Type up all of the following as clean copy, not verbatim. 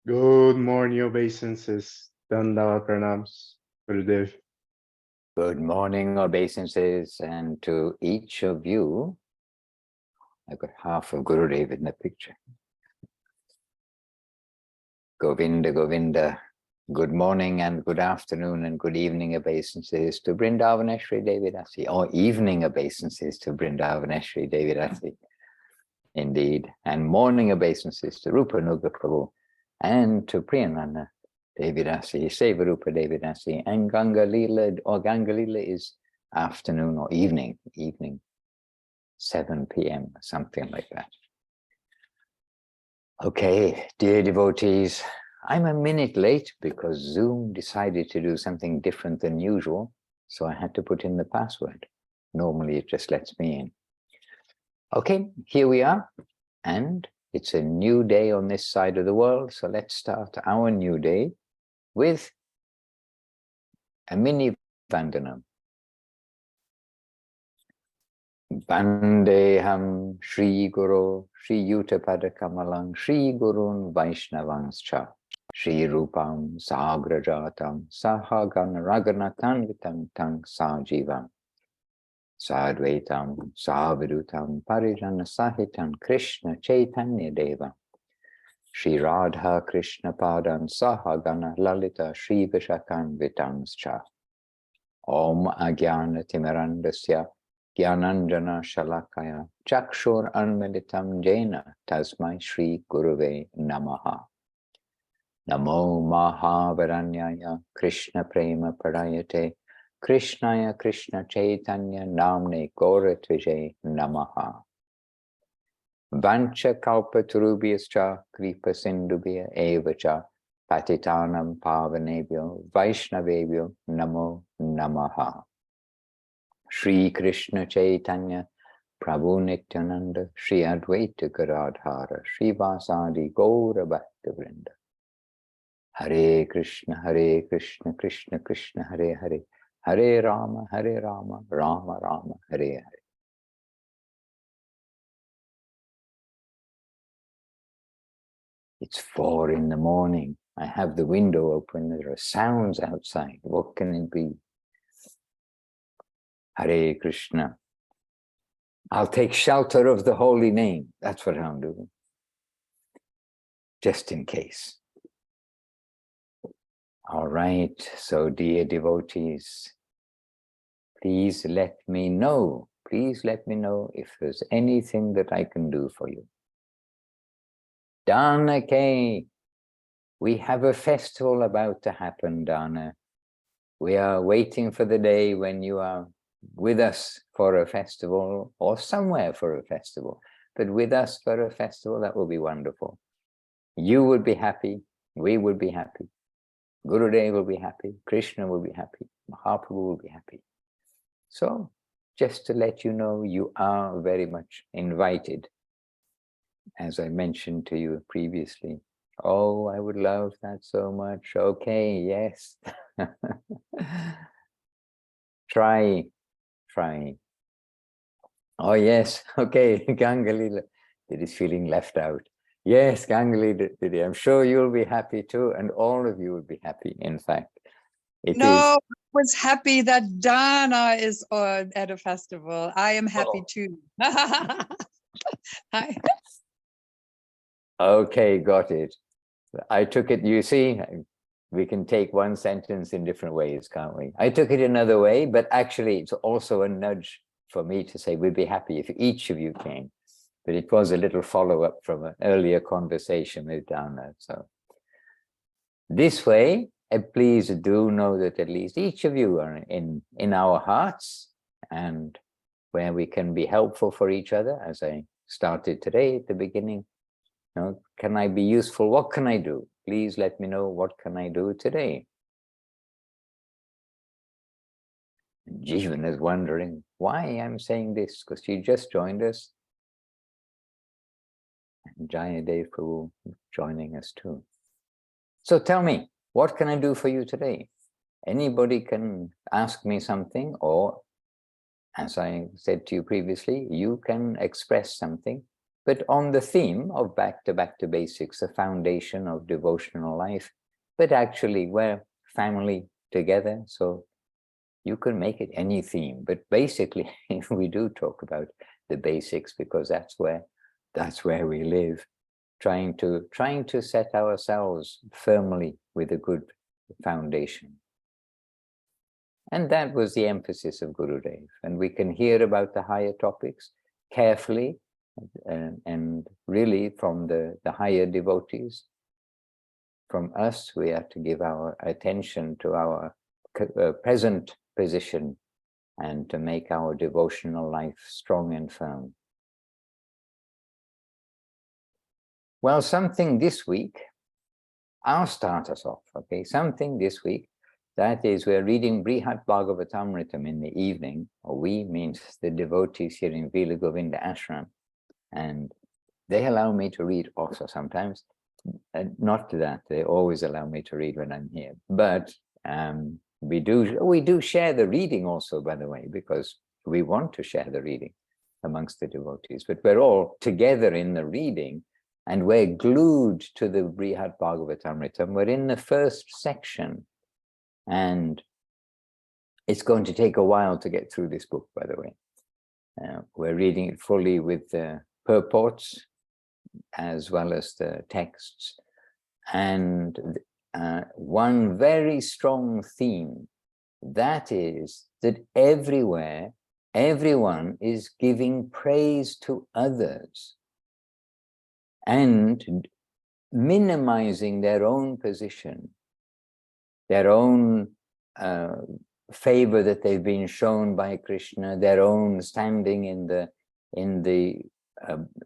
Good morning, obeisances. Dandavat pranams, Gurudev. Good morning, obeisances, and to each of you. I've got half of Gurudev in the picture. Govinda, Govinda. Good morning and good afternoon and good evening obeisances to Vrindavaneshri Devidasi, or evening obeisances to Vrindavaneshri Devidasi, indeed, and morning obeisances to Rupa Nuga Prabhu and to Priyananda Devidasi, Sevarupa Devidasi, and Ganga Lila, or Ganga Lila is afternoon or evening, 7 p.m., something like that. Okay, dear devotees, I'm a minute late because Zoom decided to do something different than usual, so I had to put in the password. Normally it just lets me in. Okay, here we are, and it's a new day on this side of the world, so let's start our new day with a mini Vandanam. Vandeham Shri Guru Shri Yutapada Kamalang Shri Gurun Vaishnavanscha Shri Rupam Sagrajatam Sahagan Raghunathanvitam Tang Sajivam Sadvaitam Savidutam Parijana Sahitam Krishna Chaitanya Deva Shri Radha Krishna Padan Sahagana Lalita Shri Vishakanvitanscha Om Agyana Timirandasya Gyananjana Shalakaya Chakshur Anmeditam Jena Tasmai Shri Guruve Namaha Namo Mahavaranyaya Krishna Prema Padayate Krishnaya Krishna Chaitanya Namne Goratvijay Namaha Vancha Kalpatarubhyascha Kripa Sindubhya Evacha Patitanam Pavanebhyo Vaishnavebhyo Namo Namaha Shri Krishna Chaitanya Prabhu Nityananda Shri Advaita Gadadhara Shri Vasadi Gaura Bhaktavrinda Hare Krishna Krishna Krishna Hare Hare Hare Rama Rama Rama Hare Hare. It's 4 in the morning. I have the window open. There are sounds outside. What can it be? Hare Krishna. I'll take shelter of the holy name. That's what I'm doing. Just in case. All right. So, dear devotees, please let me know. Please let me know if there's anything that I can do for you. Dana K. We have a festival about to happen, Dana. We are waiting for the day when you are with us for a festival or somewhere for a festival, but with us for a festival, that will be wonderful. You would be happy, we would be happy, Gurudev will be happy, Krishna will be happy, Mahaprabhu will be happy. So just to let you know, you are very much invited. As I mentioned to you previously, oh, I would love that so much. Okay, yes. Try. Oh, yes. Okay, Gangali is feeling left out. Yes, Gangali, I'm sure you'll be happy too, and all of you will be happy, in fact. I was happy that Dana is at a festival. I am happy too. Hi. Okay, got it. I took it, you see, we can take one sentence in different ways, can't we? I took it another way, but actually it's also a nudge for me to say we'd be happy if each of you came. But it was a little follow-up from an earlier conversation with Dana. So this way, please do know that at least each of you are in our hearts, and where we can be helpful for each other, as I started today at the beginning. You know, can I be useful? What can I do? Please let me know, what can I do today? Jeevan is wondering why I'm saying this, because she just joined us. And Jayadev Prabhu joining us too. So tell me, what can I do for you today? Anybody can ask me something, or as I said to you previously, you can express something but on the theme of back to basics, the foundation of devotional life. But actually, we're family together, so you can make it any theme. But basically, we do talk about the basics because that's where we live, trying to set ourselves firmly with a good foundation. And that was the emphasis of Gurudev. And we can hear about the higher topics carefully and really from the higher devotees. From us, we have to give our attention to our present position and to make our devotional life strong and firm. Well, something this week, I'll start us off, okay? Something this week, that is, we're reading Brihat Bhagavatamritam in the evening, or we means the devotees here in Vila Govinda Ashram, and they allow me to read also sometimes. Not that, they always allow me to read when I'm here, but we do share the reading also, by the way, because we want to share the reading amongst the devotees, but we're all together in the reading, and we're glued to the Brihat Bhagavatamritam. We're in the first section, and it's going to take a while to get through this book, by the way. We're reading it fully with the purports as well as the texts. And one very strong theme, that is that everywhere, everyone is giving praise to others and minimizing their own position, their own favor that they've been shown by Krishna, their own standing in the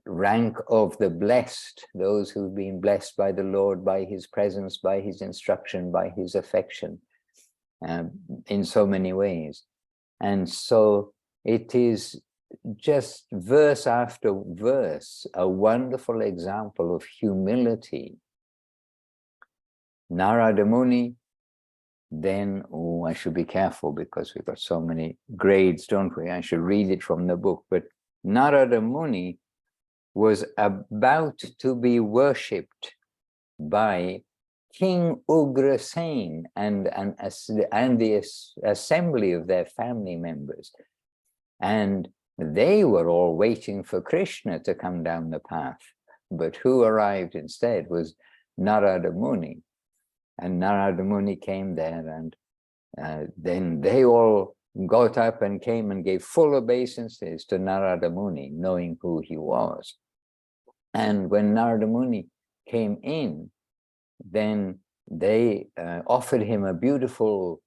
rank of the blessed, those who've been blessed by the Lord, by his presence, by his instruction, by his affection, in so many ways. And so it is just verse after verse, a wonderful example of humility. Narada Muni, then, oh, I should be careful because we've got so many grades, don't we? I should read it from the book. But Narada Muni was about to be worshipped by King Ugrasen and the assembly of their family members. And they were all waiting for Krishna to come down the path. But who arrived instead was Narada Muni. And Narada Muni came there, and then they all got up and came and gave full obeisances to Narada Muni, knowing who he was. And when Narada Muni came in, then they offered him a beautiful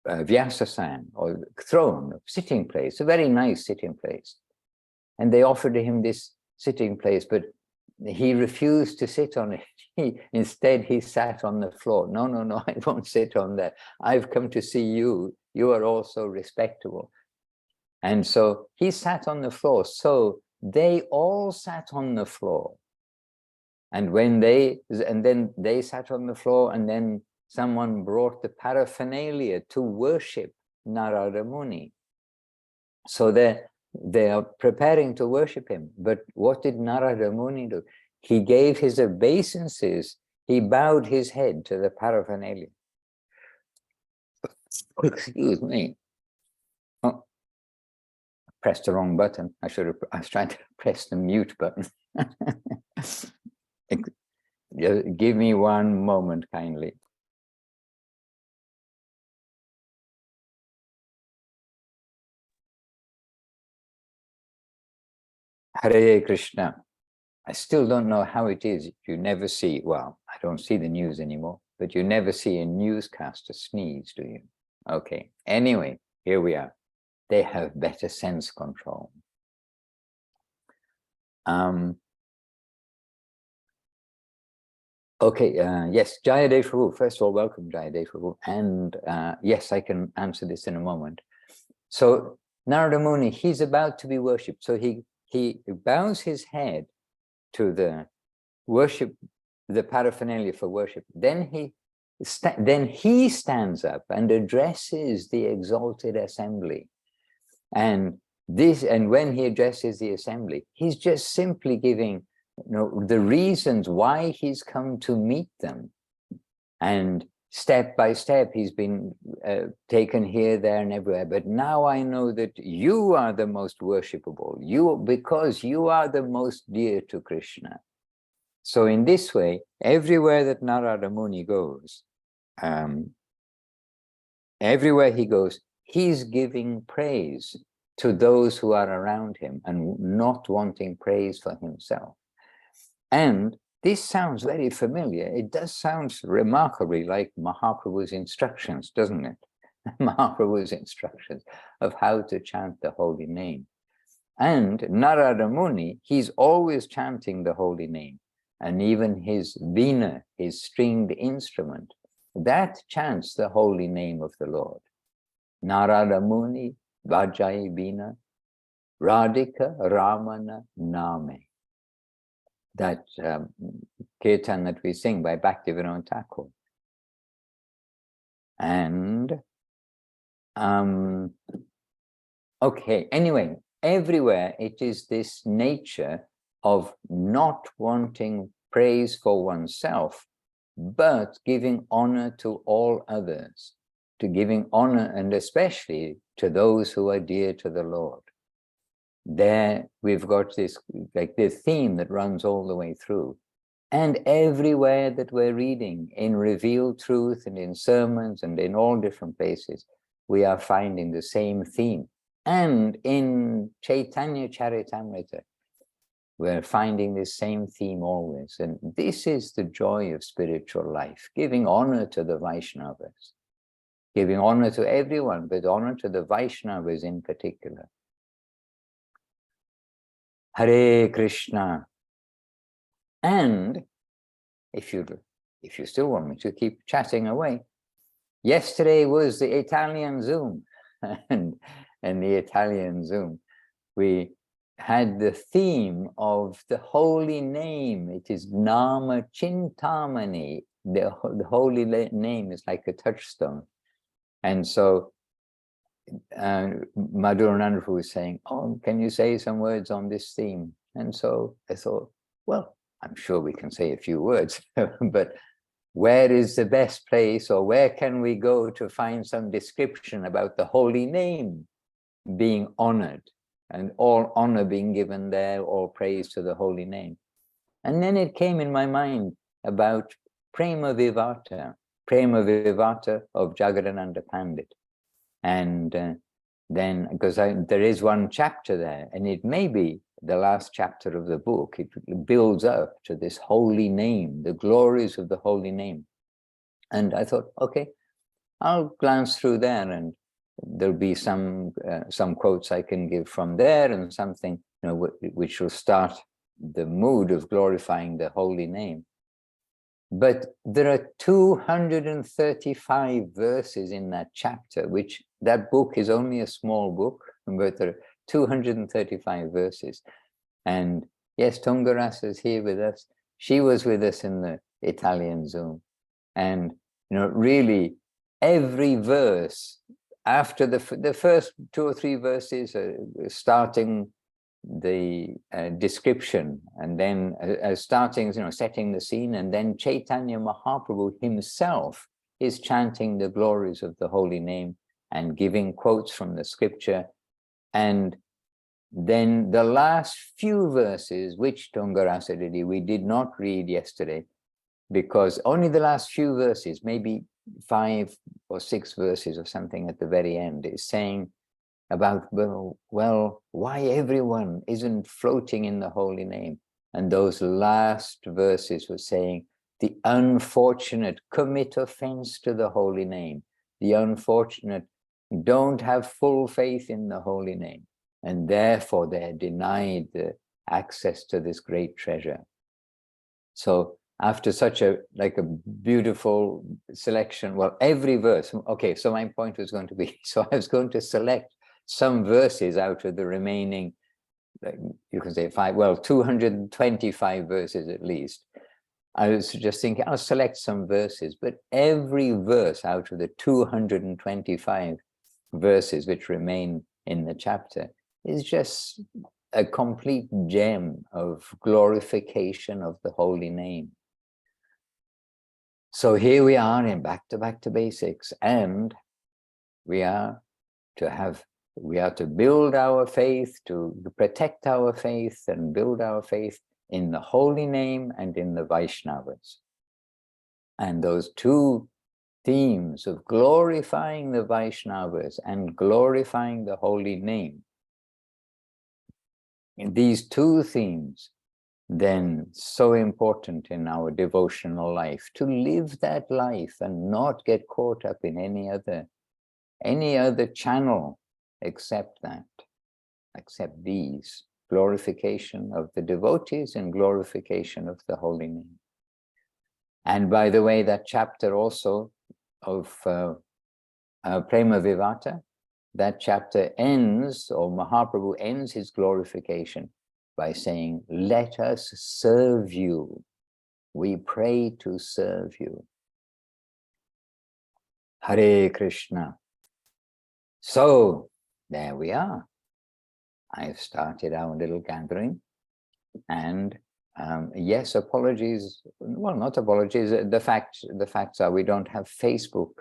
Vyasasan, or throne, sitting place, a very nice sitting place. And they offered him this sitting place, but he refused to sit on it. Instead, he sat on the floor. No, no, no, I won't sit on that. I've come to see you. You are also respectable. And so he sat on the floor. So they all sat on the floor. And then they sat on the floor, and then someone brought the paraphernalia to worship Narada Muni. So they are preparing to worship him. But what did Narada Muni do? He gave his obeisances. He bowed his head to the paraphernalia. Excuse me. Oh, I pressed the wrong button. I was trying to press the mute button. Give me one moment, kindly. Hare Krishna. I still don't know how it is. You never see, well, I don't see the news anymore, but you never see a newscaster sneeze, do you? Okay. Anyway, here we are. They have better sense control. Okay, yes, Jayadev Prabhu. First of all, welcome, Jayadev Prabhu. And yes, I can answer this in a moment. So Narada Muni, he's about to be worshipped. So he bows his head to the worship, the paraphernalia for worship. Then he stands up and addresses the exalted assembly. And This, and when he addresses the assembly, he's just simply giving, the reasons why he's come to meet them. And step by step, he's been taken here, there, and everywhere. But now I know that you are the most worshipable, because you are the most dear to Krishna. So in this way, everywhere that Narada Muni goes, everywhere he goes, he's giving praise to those who are around him and not wanting praise for himself. And this sounds very familiar. It does sound remarkably like Mahaprabhu's instructions, doesn't it? Mahaprabhu's instructions of how to chant the holy name. And Narada Muni, he's always chanting the holy name. And even his veena, his stringed instrument, that chants the holy name of the Lord. Narada Muni, Vajai veena, Radhika Ramana Name. That kirtan that we sing by Bhaktivinoda Thakur. And, okay, anyway, everywhere it is this nature of not wanting praise for oneself, but giving honor to all others, to giving honor and especially to those who are dear to the Lord. There we've got this, like the theme that runs all the way through. And everywhere that we're reading, in revealed truth and in sermons and in all different places, we are finding the same theme. And in Chaitanya Charitamrita, we're finding this same theme always. And this is the joy of spiritual life, giving honor to the Vaishnavas, giving honor to everyone, but honor to the Vaishnavas in particular. Hare Krishna. And if you still want me to keep chatting away, yesterday was the Italian Zoom, and the Italian Zoom, we had the theme of the holy name. It is Nama Chintamani. The holy name is like a touchstone. And so Madhurananda was saying, oh, can you say some words on this theme? And so I thought, well, I'm sure we can say a few words, but where is the best place, or where can we go to find some description about the holy name being honored and all honor being given there, all praise to the holy name? And then it came in my mind about Prema Vivata of Jagadananda Pandit. And then, because there is one chapter there, and it may be the last chapter of the book, it builds up to this holy name, the glories of the holy name. And I thought, okay, I'll glance through there, and there'll be some quotes I can give from there, and something, which will start the mood of glorifying the holy name. But there are 235 verses in that chapter, which that book is only a small book, but there are 235 verses. And yes, Tungarasa is here with us. She was with us in the Italian Zoom. And, really every verse, after the first 2 or 3 verses, starting the description, and then starting, setting the scene, and then Chaitanya Mahaprabhu himself is chanting the glories of the holy name and giving quotes from the scripture. And then the last few verses, which Tungarasa Didi we did not read yesterday, because only the last few verses, maybe 5 or 6 verses or something at the very end, is saying about, well, why everyone isn't floating in the holy name. And those last verses were saying, the unfortunate commit offense to the holy name. The unfortunate don't have full faith in the holy name, and therefore they're denied the access to this great treasure. So after such a beautiful selection, well, every verse, okay, so my point was going to be, so I was going to select some verses out of the remaining, you can say 225 verses at least. I was just thinking, I'll select some verses, but every verse out of the 225 verses which remain in the chapter is just a complete gem of glorification of the holy name. So here we are in back to basics, and we are to build our faith, to protect our faith and build our faith in the holy name and in the Vaishnavas. And those two themes of glorifying the Vaishnavas and glorifying the holy name, and these two themes, then so important in our devotional life, to live that life and not get caught up in any other channel except these, glorification of the devotees and glorification of the holy name. And by the way, that chapter also of Prema Vivata, that chapter ends, or Mahaprabhu ends his glorification by saying, let us serve you. We pray to serve you. Hare Krishna. So there we are. I've started our little gathering, and yes, apologies. Well, not apologies. The facts are we don't have Facebook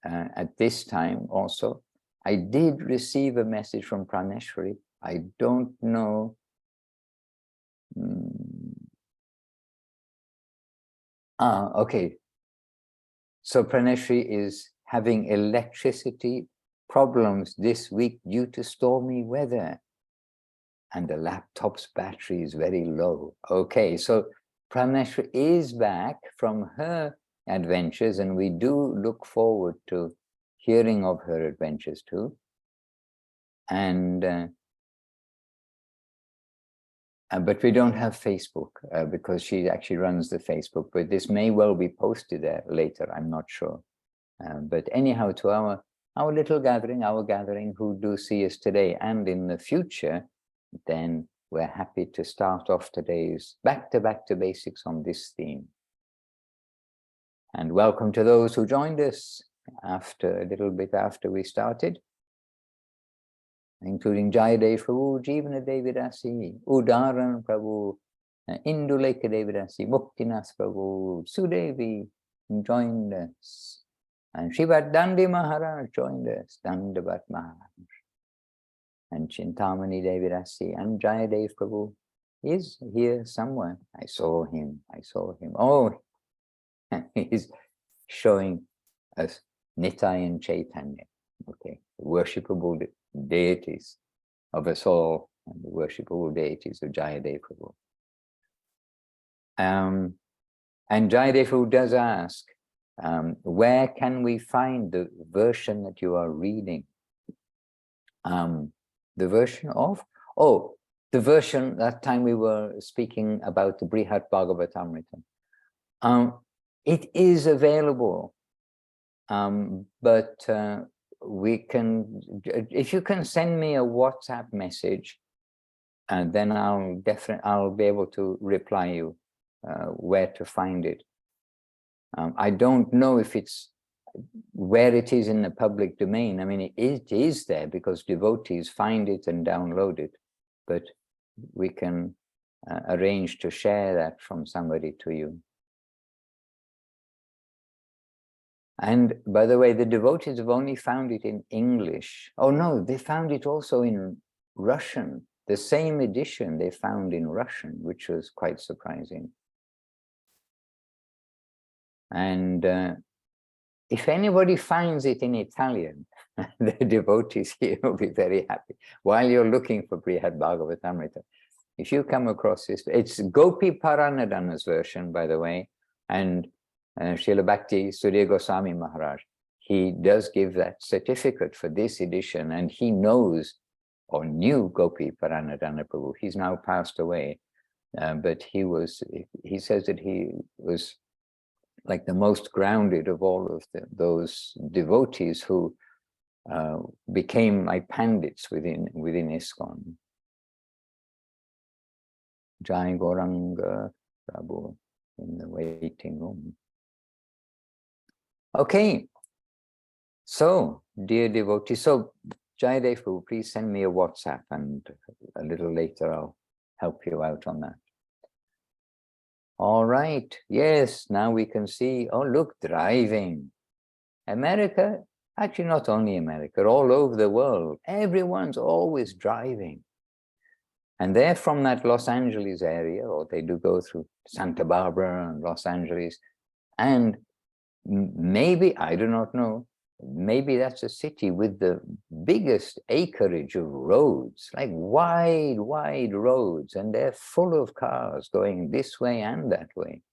at this time. Also, I did receive a message from Praneshwari. I don't know. Okay. So Praneshwari is having electricity problems this week due to stormy weather, and the laptop's battery is very low. Okay, so Praneshwari is back from her adventures, and we do look forward to hearing of her adventures too. And but we don't have Facebook because she actually runs the Facebook, but this may well be posted there later, I'm not sure. But anyhow, to our little gathering, who do see us today and in the future, then we're happy to start off today's back to basics on this theme. And welcome to those who joined us a little bit after we started, including Jayadev Prabhu, Jivana Devidasi, Udaran Prabhu, Induleka Devidasi, Muktinath Prabhu, Sudevi joined us, and Shivat Dandi Maharaj joined us, Dandavat Maharaj, and Chintamani Devidasi, and Jayadev Prabhu is here somewhere. I saw him. Oh, he's showing us Nitai and Chaitanya. Okay, worshipable deities of us all, and the worshipable deities of Jayadev Prabhu. And Jayadev Prabhu does ask, where can we find the version that you are reading? The version of? Oh, the version that time we were speaking about the Brihat Bhagavatamrita. It is available, but we can, if you can send me a WhatsApp message, and then I'll be able to reply you where to find it. I don't know if it's where it is in the public domain. I mean, it is there because devotees find it and download it, but we can arrange to share that from somebody to you. And by the way, the devotees have only found it in English. Oh no, they found it also in Russian. The same edition they found in Russian, which was quite surprising. And if anybody finds it in Italian, the devotees here will be very happy. While you're looking for Brihad Bhagavatamrita, if you come across this, it's Gopi Paranadana's version, by the way, and Srila Bhakti Surya Goswami Maharaj, he does give that certificate for this edition, and he knows or knew Gopi Paranadana Prabhu. He's now passed away, but he says that he was like the most grounded of all of those devotees who became like pandits within ISKCON. Jai Gauranga Prabhu in the waiting room. Okay, so dear devotees, so Jayadevu, please send me a WhatsApp and a little later I'll help you out on that. All right, yes, now we can see, oh look, driving. America, actually not only America, all over the world, everyone's always driving. And they're from that Los Angeles area, or they do go through Santa Barbara and Los Angeles. And maybe, I do not know, maybe that's a city with the biggest acreage of roads, like wide, wide roads, and they're full of cars going this way and that way,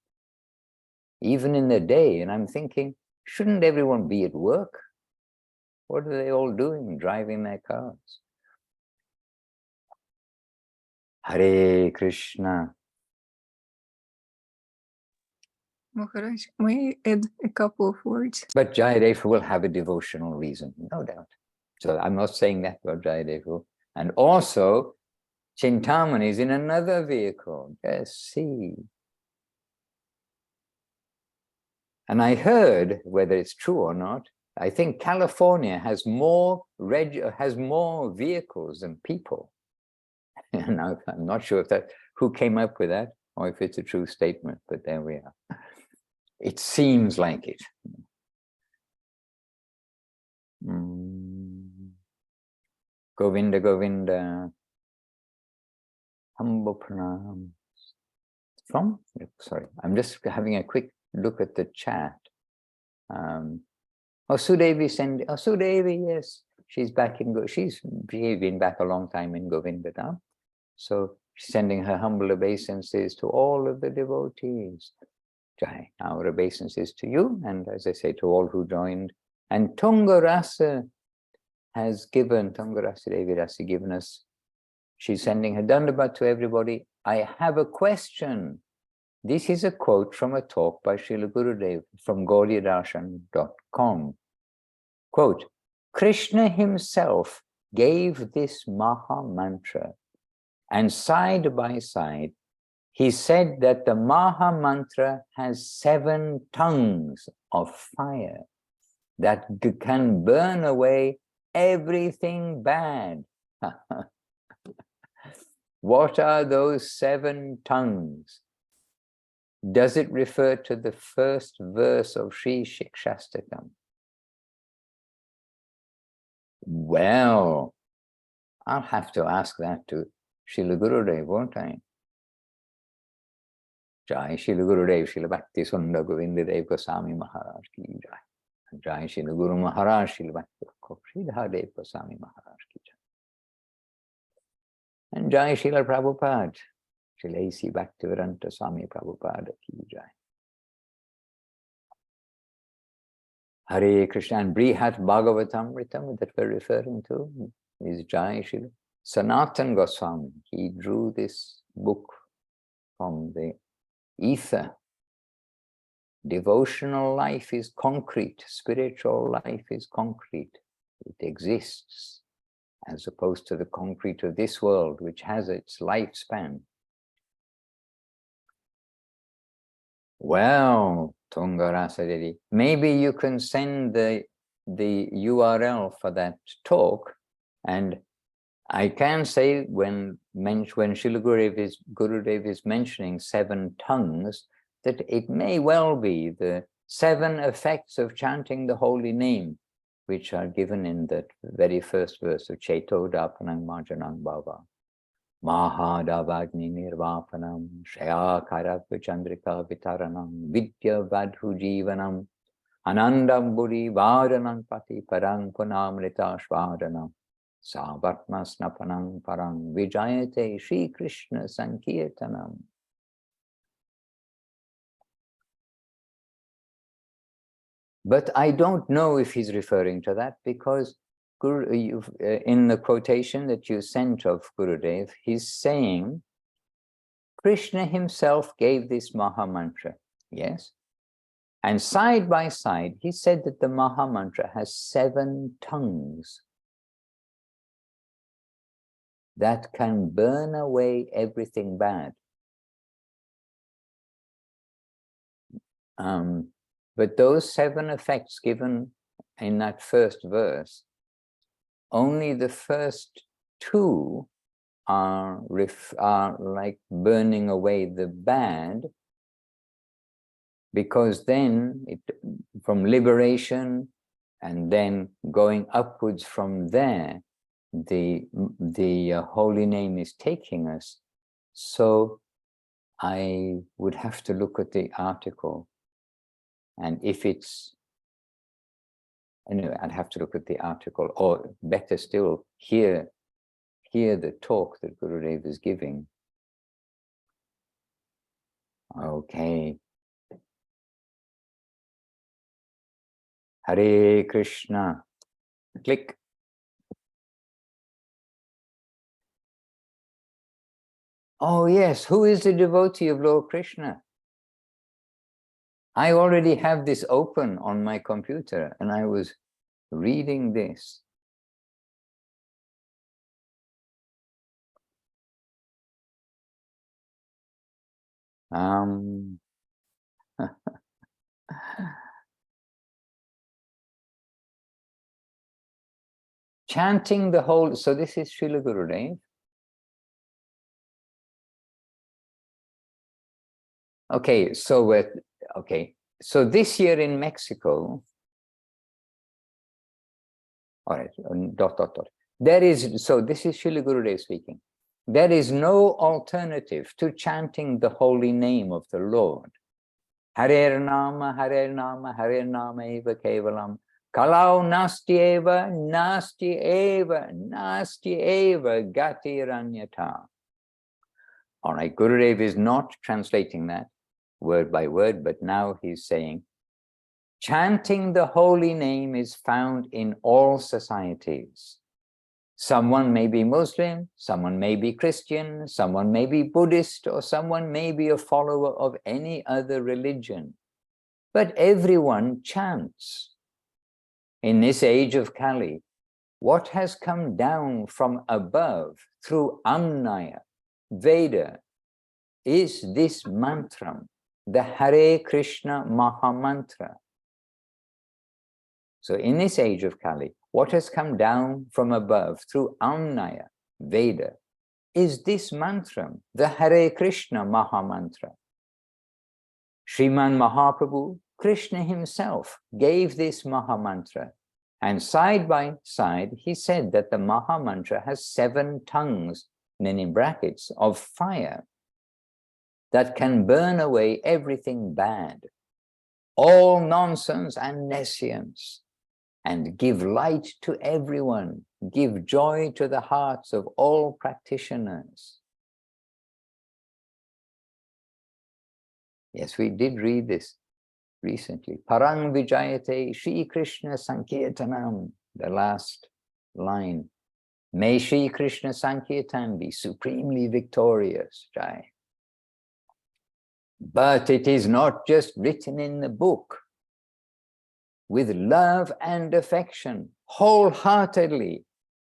even in the day. And I'm thinking, shouldn't everyone be at work? What are they all doing, driving their cars? Hare Krishna. Maharaj, may I add a couple of words? But Jayadev will have a devotional reason, no doubt. So I'm not saying that about Jayadev. And also, Chintamani is in another vehicle. Yes, see. And I heard, whether it's true or not, I think California has more vehicles than people. And I'm not sure if who came up with that or if it's a true statement, but there we are. It seems like it. Govinda, Govinda. Humble pranam. Sorry, I'm just having a quick look at the chat. Sudevi send. Sudevi, yes, she's back in. She's been back a long time in Govinda now, so she's sending her humble obeisances to all of the devotees. Jai, our obeisances to you, and as I say, to all who joined. And Tungarasa has given. Tungarasa Devi Rasi given us. She's sending her dandavat to everybody. I have a question. This is a quote from a talk by Srila Gurudev from GaudiyaDarshan.com. Quote, Krishna himself gave this Maha Mantra, and side by side, he said that the Maha Mantra has 7 tongues of fire that can burn away everything bad. What are those 7 tongues? Does it refer to the first verse of Sri Shikshastakam? Well, I'll have to ask that to Srila Gurudev, won't I? Jai Srila Gurudev, Srila Bhakti Sundar Govinda Dev Goswami Maharaj ki jai. Jai Srila Guru Maharaj, Srila Bhakti Sridhar Dev Goswami Maharaj ki jai. And Jai Srila Prabhupada, Srila A.C. Bhaktivedanta Swami Prabhupada ki jai. Hare Krishna. And Brihat Bhagavatamritam that we're referring to is Jai Srila Sanatan Goswami. He drew this book from the ether. Devotional life is concrete. Spiritual life is concrete. It exists as opposed to the concrete of this world, which has its lifespan. Well, Tungarasa Devi, maybe you can send the URL for that talk, and I can say when Srila Gurudev is mentioning 7 tongues, that it may well be the 7 effects of chanting the holy name, which are given in the very first verse of Cheto Dapanam Marjanam Bhava. Mahadavagni Nirvapanam Shayakara Chandrika Vitaranam Vidya Vadhu Jivanam Anandam Buri Vadanam Pati Parang Punamrita Shvadanam Savatma Snapanam Parang Vijayate Shri Krishna Sankirtanam. But I don't know if he's referring to that, because in the quotation that you sent of Gurudev, he's saying Krishna himself gave this Maha Mantra, yes? And side by side, he said that the Maha Mantra has 7 tongues that can burn away everything bad. But those 7 effects given in that first verse only the first two are like burning away the bad, because then from liberation and then going upwards from there, the holy name is taking us. So I would have to look at the article, and if it's, anyway, I'd have to look at the article, or better still, hear the talk that Gurudev is giving. Okay. Hare Krishna. Click. Oh yes, who is the devotee of Lord Krishna? I already have this open on my computer and I was reading this. Chanting the whole, so this is Srila Gurudev. Okay, so so this year in Mexico, all right, dot. There is, so this is Srila Gurudev speaking. There is no alternative to chanting the holy name of the Lord. Hare Nama, Hare Nama, Hare Nama eva kevalam. Kalau nasti eva, nasti eva, nasti eva gati ranyata. All right, Gurudev is not translating that word by word, but now he's saying, chanting the holy name is found in all societies. Someone may be Muslim, someone may be Christian, someone may be Buddhist, or someone may be a follower of any other religion. But everyone chants. In this age of Kali, what has come down from above through Amnaya, Veda, is this mantra, the Hare Krishna Maha Mantra. So in this age of Kali, what has come down from above through Amnaya, Veda, is this mantra, the Hare Krishna Maha Mantra. Sriman Mahaprabhu, Krishna himself, gave this Maha Mantra, and side by side he said that the Maha Mantra has 7 tongues, and then in brackets, of fire that can burn away everything bad, all nonsense and nescience, and give light to everyone, give joy to the hearts of all practitioners. Yes, we did read this recently. Parang Vijayate Shri Krishna Sankirtanam, the last line. May Shri Krishna Sankirtan be supremely victorious, Jai. But it is not just written in the book. With love and affection, wholeheartedly,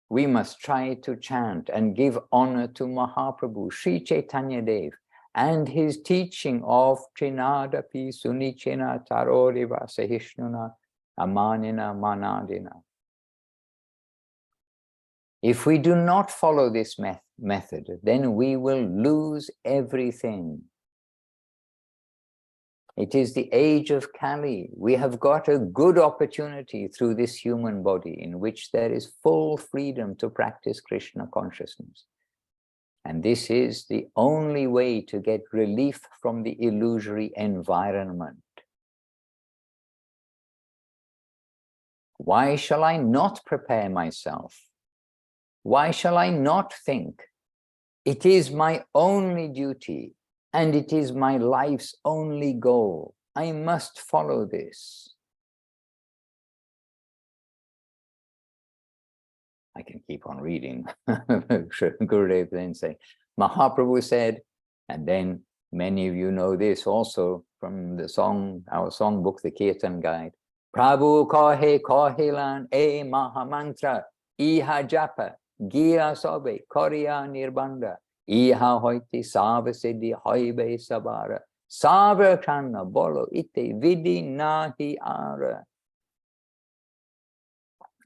we must try to chant and give honor to Mahaprabhu, Sri Chaitanya Dev, and his teaching of Trinadapi Sunichena Taroriva Sahishnuna Amanina Manadina. If we do not follow this method, then we will lose everything. It is the age of Kali. We have got a good opportunity through this human body in which there is full freedom to practice Krishna consciousness. And this is the only way to get relief from the illusory environment. Why shall I not prepare myself? Why shall I not think? It is my only duty. And it is my life's only goal. I must follow this. I can keep on reading. Gurudev then saying, Mahaprabhu said, and then many of you know this also from the song, our songbook, the Kirtan Guide. Prabhu kohe lan e Mahamantra, iha japa, gira sobe, koriya nirbanda. Iha hoiti sava siddhi hoibe sabara. Sava kanna bolo ite vidi nahi ara.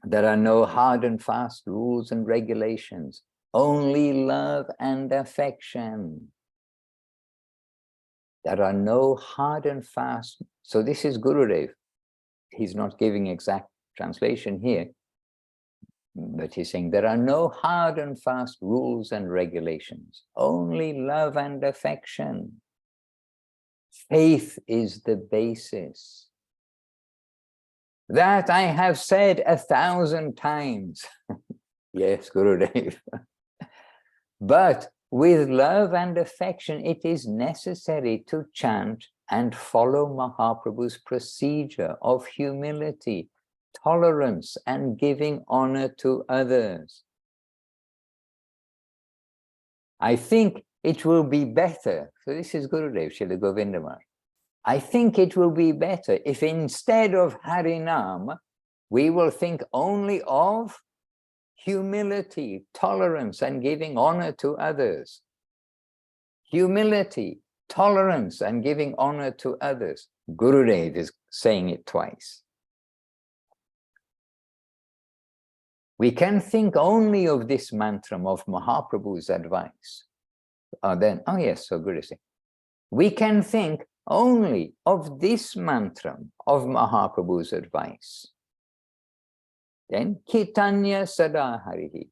There are no hard and fast rules and regulations, only love and affection. There are no hard and fast. So this is Gurudev. He's not giving exact translation here, but he's saying there are no hard and fast rules and regulations, only love and affection. Faith is the basis. That I have said 1,000 times. Yes, Gurudev. But with love and affection, it is necessary to chant and follow Mahaprabhu's procedure of humility, tolerance, and giving honor to others. I think it will be better. So this is Gurudev, Srila Govinda Maharaj. I think it will be better if instead of Harinam, we will think only of humility, tolerance, and giving honor to others. Humility, tolerance, and giving honor to others. Gurudev is saying it twice. We can think only of this mantra of Mahaprabhu's advice. Oh yes, so Gurudev saying, we can think only of this mantra of Mahaprabhu's advice. Then Kitanya Sada Harihi.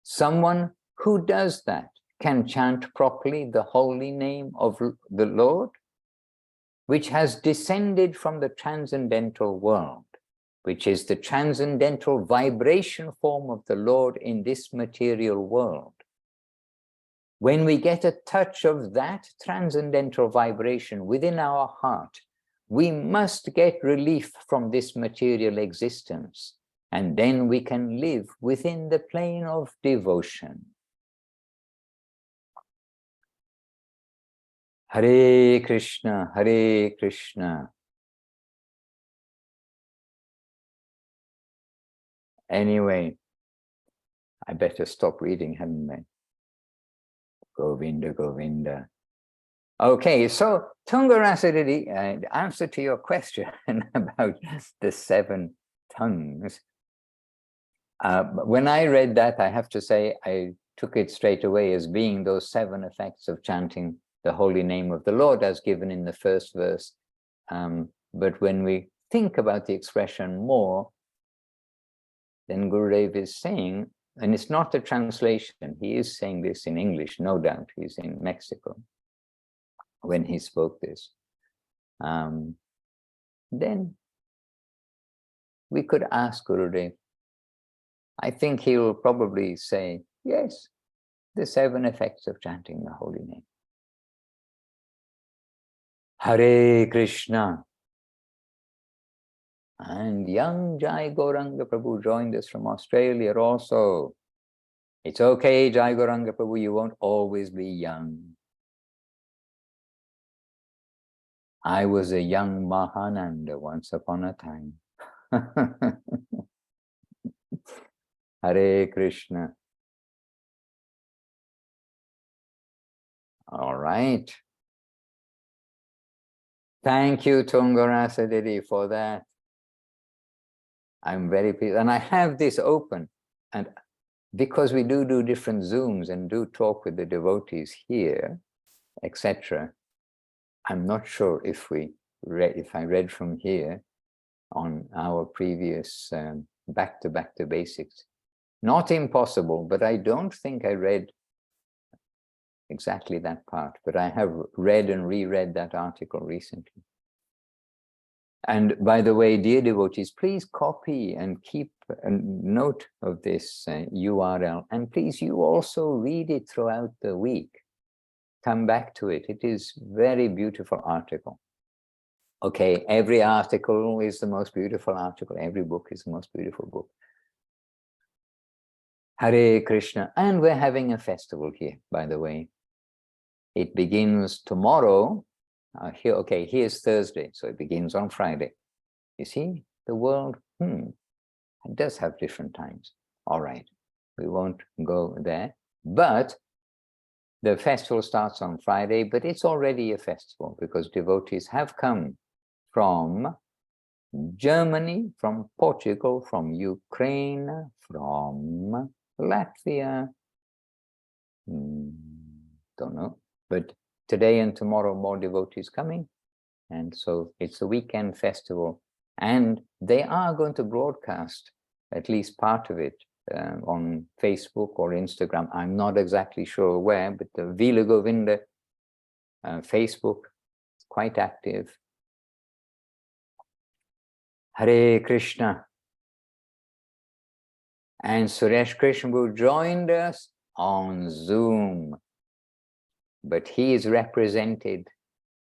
Someone who does that can chant properly the holy name of the Lord, which has descended from the transcendental world, which is the transcendental vibration form of the Lord in this material world. When we get a touch of that transcendental vibration within our heart, we must get relief from this material existence, and then we can live within the plane of devotion. Hare Krishna, Hare Krishna. Anyway, I better stop reading, hadn't I? Govinda, Govinda. Okay, so Tungarasa, answer to your question about the 7 tongues. When I read that, I have to say, I took it straight away as being those 7 effects of chanting the holy name of the Lord as given in the first verse. But when we think about the expression more, then Gurudev is saying, and it's not a translation, he is saying this in English, no doubt, he's in Mexico when he spoke this. Then we could ask Gurudev. I think he will probably say, yes, the 7 effects of chanting the holy name. Hare Krishna. And young Jai Gauranga Prabhu joined us from Australia also. It's okay, Jai Gauranga Prabhu, you won't always be young. I was a young Mahananda once upon a time. Hare Krishna. All right. Thank you, Tungarasa Didi, for that. I'm very pleased. And I have this open. And because we do different Zooms and do talk with the devotees here, etc., I'm not sure if I read from here on our previous back to basics. Not impossible, but I don't think I read exactly that part, but I have read and reread that article recently. And by the way, dear devotees, please copy and keep a note of this URL, and please you also read it throughout the week. Come back to it. It is very beautiful article. Okay, every article is the most beautiful article. Every book is the most beautiful book. Hare Krishna. And we're having a festival here, by the way. It begins tomorrow. Here's Thursday, so it begins on Friday. You see, the world, it does have different times. All right, we won't go there. But the festival starts on Friday, but it's already a festival because devotees have come from Germany, from Portugal, from Ukraine, from Latvia. Don't know, but today and tomorrow more devotees coming, and so it's a weekend festival, and they are going to broadcast at least part of it on Facebook or Instagram. I'm not exactly sure where, but the Vila Govinda Facebook is quite active. Hare Krishna. And Suresh Krishnabhu joined us on Zoom, but he is represented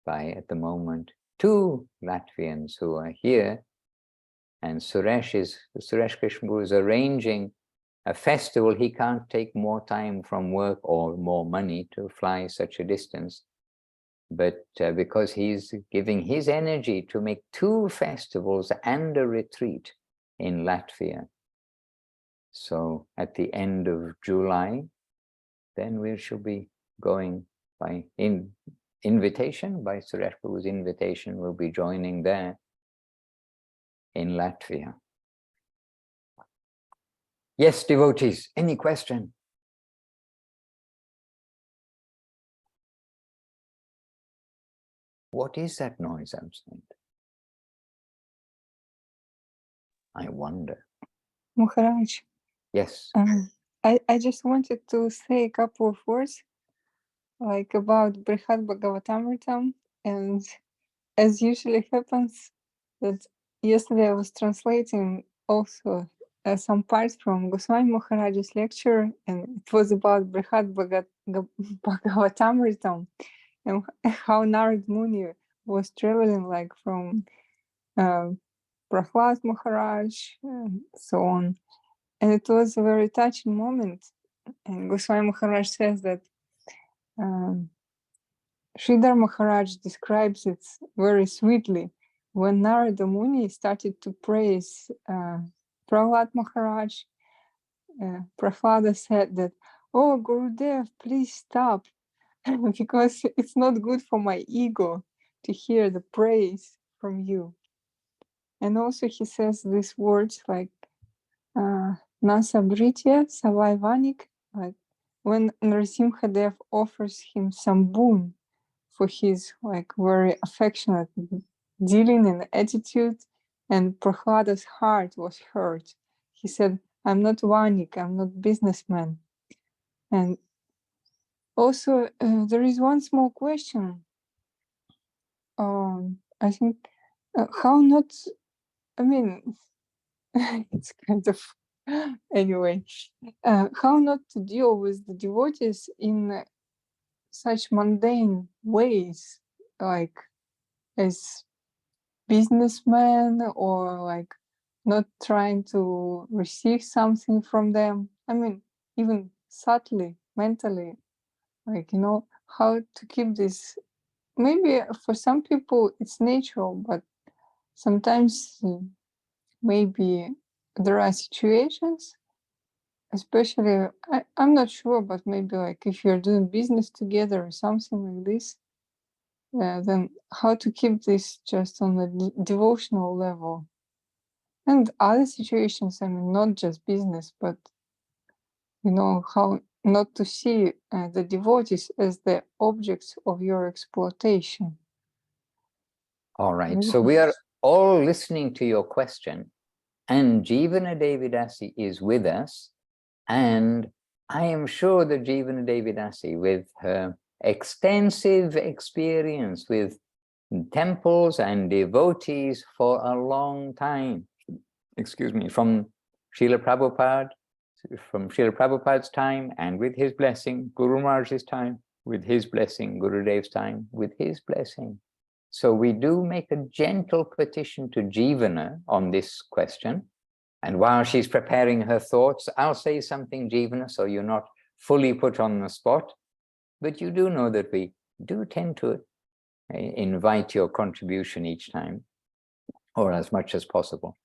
by, at the moment, 2 Latvians who are here, and Suresh Krishnabhu is arranging a festival. He can't take more time from work or more money to fly such a distance, but because he's giving his energy to make 2 festivals and a retreat in Latvia. So at the end of July, then we shall be going by invitation, by Suresh Prabhu's invitation, we'll be joining there in Latvia. Yes, devotees, any question? What is that noise outside? I wonder. Maharaj, Yes. I just wanted to say a couple of words like about Brihad Bhagavatamritam, and as usually happens, that yesterday I was translating also some parts from Goswami Maharaj's lecture, and it was about Brihad Bhagavatamritam and how Narad Muni was traveling like from Prahlad Maharaj and so on. And it was a very touching moment. And Goswami Maharaj says that Sridhar Maharaj describes it very sweetly. When Narada Muni started to praise Prahlad Maharaj, Prahlada said that, "Oh, Gurudev, please stop, because it's not good for my ego to hear the praise from you." And also he says these words like, Nasa Britya Savaivanik, like when Narasimhadev offers him some boon for his like very affectionate dealing and attitude, and Prahlada's heart was hurt. He said, "I'm not Vanik, I'm not businessman." And also there is one small question. I think how not, I mean, it's kind of anyway, how not to deal with the devotees in such mundane ways, like as businessmen, or like not trying to receive something from them. I mean, even subtly, mentally, like, how to keep this. Maybe for some people it's natural, but sometimes maybe there are situations, especially, I'm not sure, but maybe like if you're doing business together or something like this, then how to keep this just on a devotional level. And other situations, I mean, not just business, but, how not to see the devotees as the objects of your exploitation. All right, so we are all listening to your question, and Jivana Devidasi is with us, and I am sure that Jivana Devidasi, with her extensive experience with temples and devotees for a long time, from Srila Prabhupada's time, and with his blessing, Guru Maharaj's time, with his blessing, Gurudev's time, with his blessing. So we do make a gentle petition to Jivana on this question. And while she's preparing her thoughts, I'll say something, Jivana, so you're not fully put on the spot. But you do know that we do tend to invite your contribution each time, or as much as possible.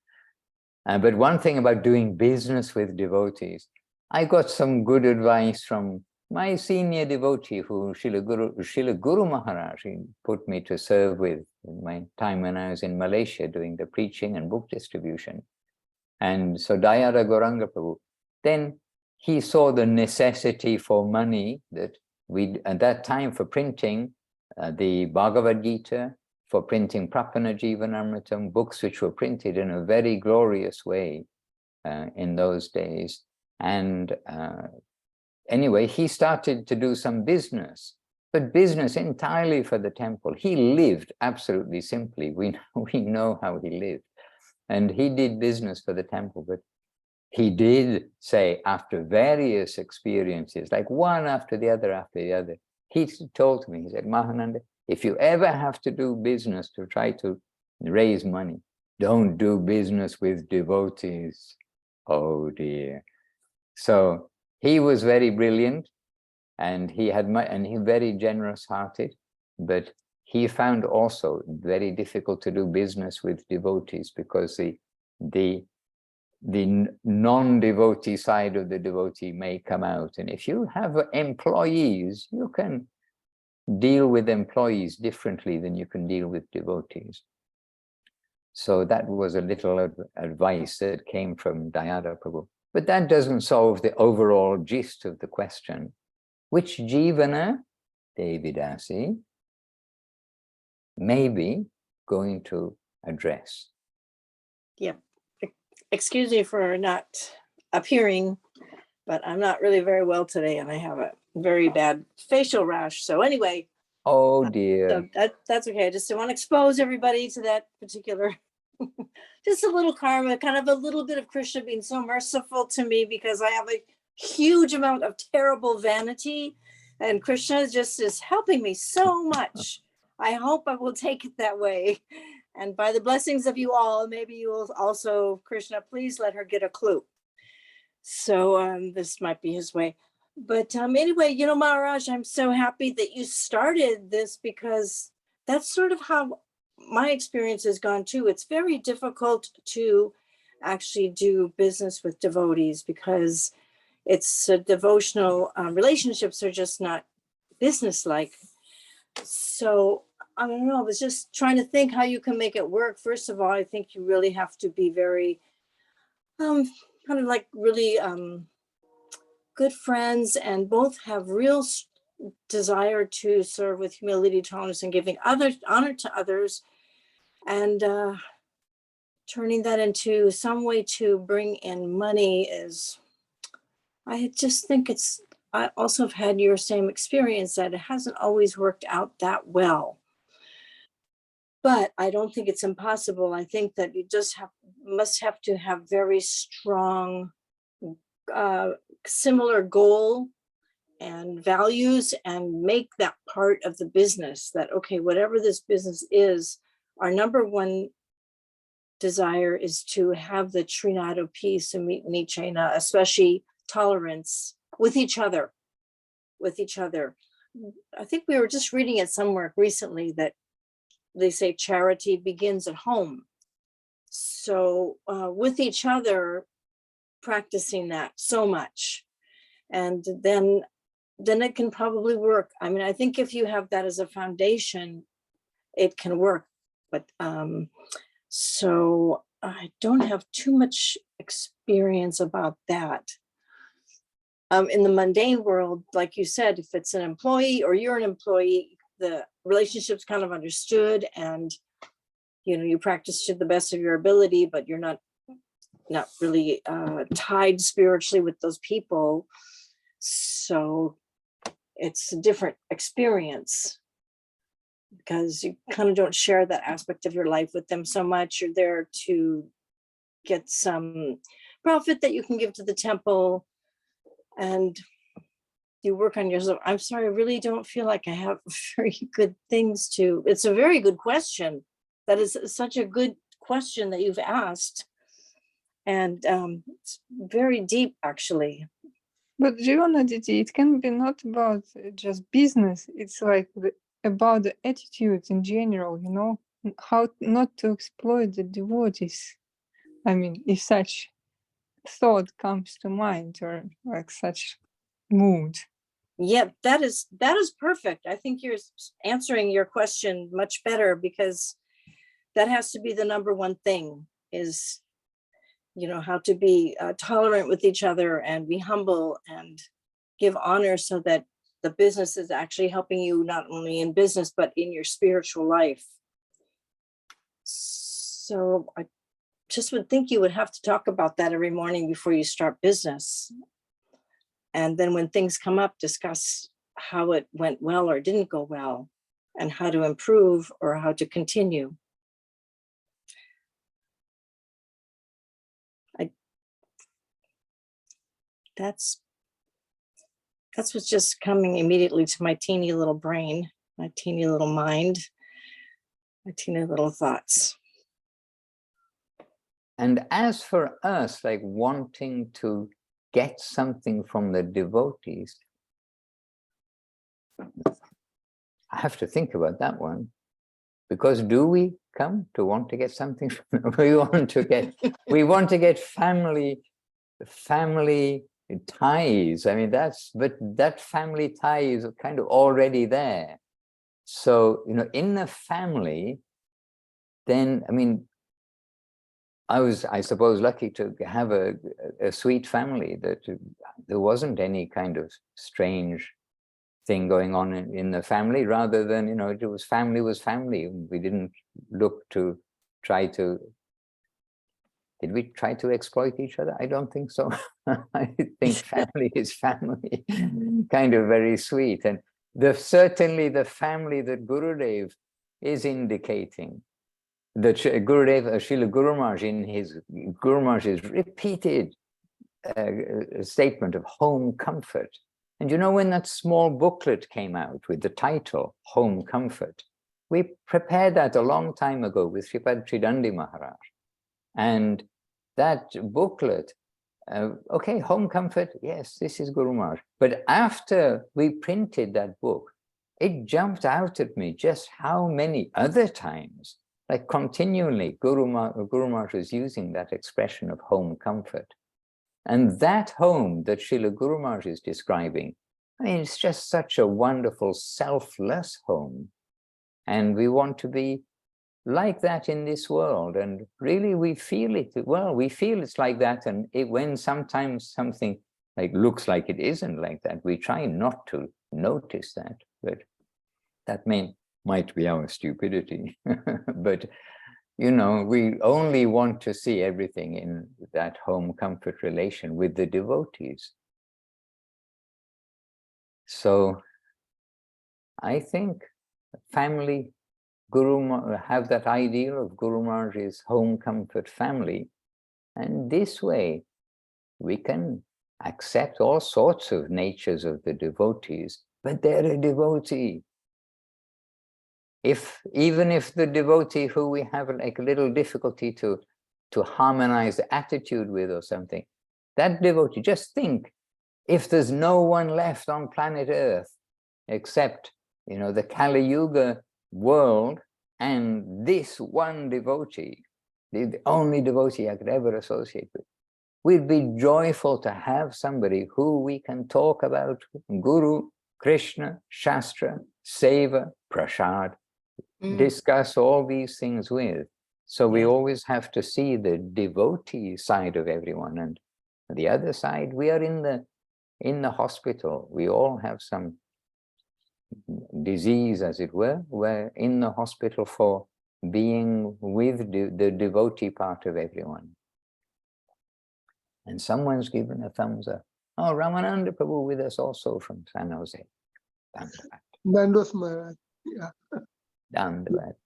But one thing about doing business with devotees, I got some good advice from my senior devotee, who Srila Guru Maharaj, he put me to serve with in my time when I was in Malaysia doing the preaching and book distribution. And so Dayara Gauranga Prabhu, then he saw the necessity for money that we, at that time, for printing the Bhagavad Gita, for printing Prapana Jivanamritam, books which were printed in a very glorious way in those days. And anyway, he started to do some business, but business entirely for the temple. He lived absolutely simply. We know how he lived. And he did business for the temple, but he did say, after various experiences, like one after the other, he told me, he said, Mahananda, if you ever have to do business to try to raise money, don't do business with devotees. Oh dear. So he was very brilliant, and he had very generous-hearted, but he found also very difficult to do business with devotees, because the non-devotee side of the devotee may come out. And if you have employees, you can deal with employees differently than you can deal with devotees. So that was a little advice that came from Dayara Prabhu. But that doesn't solve the overall gist of the question. Which jivana, Devidasi, may be going to address? Yep. Excuse me for not appearing, but I'm not really very well today, and I have a very bad facial rash. So anyway. Oh dear. So that's okay. I just don't want to expose everybody to that particular, just a little karma, kind of a little bit of Krishna being so merciful to me, because I have a huge amount of terrible vanity, and Krishna just is helping me so much. I hope I will take it that way. And by the blessings of you all, maybe you will also, Krishna, please let her get a clue. So this might be his way. But anyway, you know, Maharaj, I'm so happy that you started this, because that's sort of how my experience has gone too. It's very difficult to actually do business with devotees, because it's devotional relationships are just not business-like. So I don't know, I was just trying to think how you can make it work. First of all, I think you really have to be very kind of like really good friends, and both have real desire to serve with humility, tolerance, and giving honor to others, and turning that into some way to bring in money is, I just think it's, I also have had your same experience, that it hasn't always worked out that well. But I don't think it's impossible. I think that you just must have to have very strong, similar goal and values, and make that part of the business, that, okay, whatever this business is, our number one desire is to have the Trinado peace and Nichena, especially tolerance with each other. I think we were just reading it somewhere recently that they say charity begins at home. So with each other, practicing that so much, and then it can probably work. I mean, I think if you have that as a foundation, it can work. But so I don't have too much experience about that. In the mundane world, like you said, if it's an employee or you're an employee, the relationship's kind of understood, and you know, you practice to the best of your ability, but you're not really tied spiritually with those people. So it's a different experience, because you kind of don't share that aspect of your life with them so much. You're there to get some profit that you can give to the temple, and you work on yourself. I'm sorry, I really don't feel like I have very good things to. It's a very good question. That is such a good question that you've asked. And it's very deep, actually. But Jivana Didi, it can be not about just business. It's like about the attitude in general, you know, how not to exploit the devotees. I mean, if such thought comes to mind, or like such mood. Yeah, that is perfect. I think you're answering your question much better, because that has to be the number one thing, is, you know, how to be tolerant with each other and be humble and give honor, so that the business is actually helping you not only in business, but in your spiritual life. So I just would think you would have to talk about that every morning before you start business. And then when things come up, discuss how it went well or didn't go well, and how to improve or how to continue. That's what's just coming immediately to my teeny little brain, my teeny little mind, my teeny little thoughts. And as for us, like wanting to get something from the devotees, I have to think about that one, because do we come to want to get something from them? we want to get family ties. I mean, but that family tie is kind of already there. So, you know, in the family, then, I mean, I was, I suppose, lucky to have a sweet family, that there wasn't any kind of strange thing going on in the family, rather than, you know, it was family. We didn't look to try to, did we try to exploit each other? I don't think so. I think family is family, kind of very sweet. And certainly the family that Gurudev is indicating, that Gurudev, Srila Guru Maharaj, in his Guru Maharaj's repeated statement of home comfort. And you know, when that small booklet came out with the title, Home Comfort, we prepared that a long time ago with Sripad Tridandi Maharaj. And that booklet, okay, home comfort, yes, this is Guru Maharaj. But after we printed that book, it jumped out at me just how many other times, like continually, Guru Maharaj was using that expression of home comfort. And that home that Srila Guru Maharaj is describing, I mean, it's just such a wonderful, selfless home. And we want to be like that in this world. And really, we feel it. Well, we feel it's like that. And when sometimes something like looks like it isn't like that, we try not to notice that. But that might be our stupidity. But you know, we only want to see everything in that home comfort relation with the devotees. So I think family, have that ideal of Guru Maharaj's home comfort family. And this way we can accept all sorts of natures of the devotees, but they're a devotee. Even if the devotee who we have like a little difficulty to harmonize the attitude with or something, that devotee, just think, if there's no one left on planet Earth except, you know, the Kali Yuga world and this one devotee, the only devotee I could ever associate with, we'd be joyful to have somebody who we can talk about Guru, Krishna, Shastra, Seva, Prasad, discuss all these things with. So we always have to see the devotee side of everyone, and the other side, we are in the hospital. We all have some disease, as it were. We're in the hospital for being with the devotee part of everyone. And someone's given a thumbs up. Oh, Ramananda Prabhu with us also from San Jose. Dandos Maharaj. Yeah. Dandavat.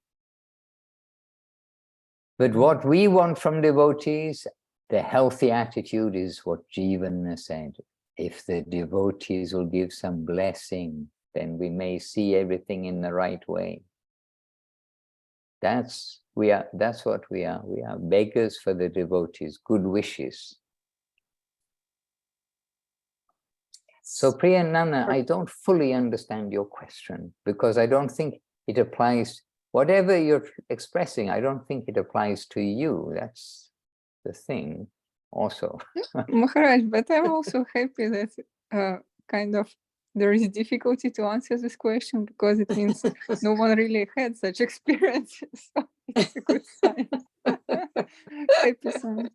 But what we want from devotees, the healthy attitude, is what Jivana said. If the devotees will give some blessing, then we may see everything in the right way. That's what we are. We are beggars for the devotees, good wishes. So Priyananda, I don't fully understand your question, because I don't think it applies, whatever you're expressing, I don't think it applies to you. That's the thing also. Maharaj, but I'm also happy that kind of there is difficulty to answer this question because it means no one really had such experiences. So it's a good sign. Happy sign.